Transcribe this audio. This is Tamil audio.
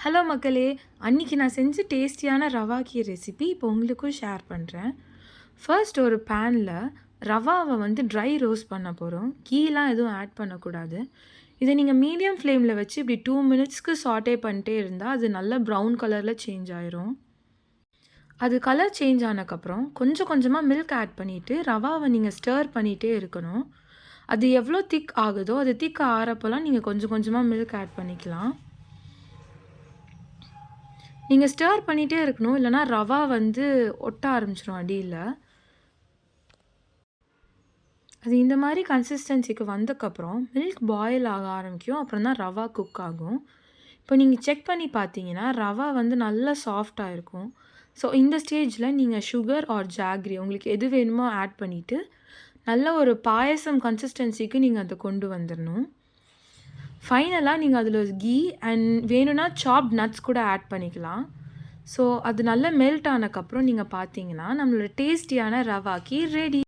ஹலோ மக்களே! அன்னைக்கு நான் செஞ்ச டேஸ்டியான ரவா கீர் ரெசிபி இப்போ உங்களுக்கும் ஷேர் பண்ணுறேன். ஃபர்ஸ்ட் ஒரு பேன்ல ரவாவ ட்ரை ரோஸ்ட் பண்ண போறோம். கீலாம் எதுவும் ஆட் பண்ணக்கூடாது. இதை நீங்கள் மீடியம் ஃப்ளேமில் வச்சு இப்படி 2 மினிட்ஸ்க்கு சாட்டே பண்ணிட்டே இருந்தால் அது நல்ல ப்ரௌன் கலரில் சேஞ்ச் ஆயிரும். அது கலர் சேஞ்ச் ஆனதுக்கப்புறம் கொஞ்சம் கொஞ்சமாக மில்க் ஆட் பண்ணிவிட்டு ரவாவை நீங்கள் ஸ்டர் பண்ணிகிட்டே இருக்கணும். அது எவ்வளோ திக் ஆகுதோ அது திக் ஆகிறப்போலாம் நீங்கள் கொஞ்சம் கொஞ்சமாக மில்க் ஆட் பண்ணிக்கலாம். நீங்கள் ஸ்டர் பண்ணிகிட்டே இருக்கணும், இல்லைனா ரவா ஒட்ட ஆரம்பிச்சிடும் அடியில். அது இந்த மாதிரி கன்சிஸ்டன்சிக்கு வந்தக்கப்புறம் மில்க் பாயில் ஆக ஆரம்பிக்கும். அப்புறம் தான் ரவா குக் ஆகும். இப்போ நீங்கள் செக் பண்ணி பார்த்தீங்கன்னா ரவா நல்லா சாஃப்டாக இருக்கும். ஸோ இந்த ஸ்டேஜில் நீங்கள் சுகர் ஆர் ஜாக்ரி உங்களுக்கு எது வேணுமோ ஆட் பண்ணிவிட்டு நல்ல ஒரு பாயசம் கன்சிஸ்டன்சிக்கு நீங்கள் அதை கொண்டு வந்துடணும். ஃபைனலாக நீங்கள் அதில் கீ அண்ட் வேணும்னா சாப்ட் நட்ஸ் கூட ஆட் பண்ணிக்கலாம். ஸோ அது நல்லா மெல்ட் ஆனதுக்கப்புறம் நீங்கள் பார்த்தீங்கன்னா நம்மளோட டேஸ்டியான ரவா கீர் ரெடி.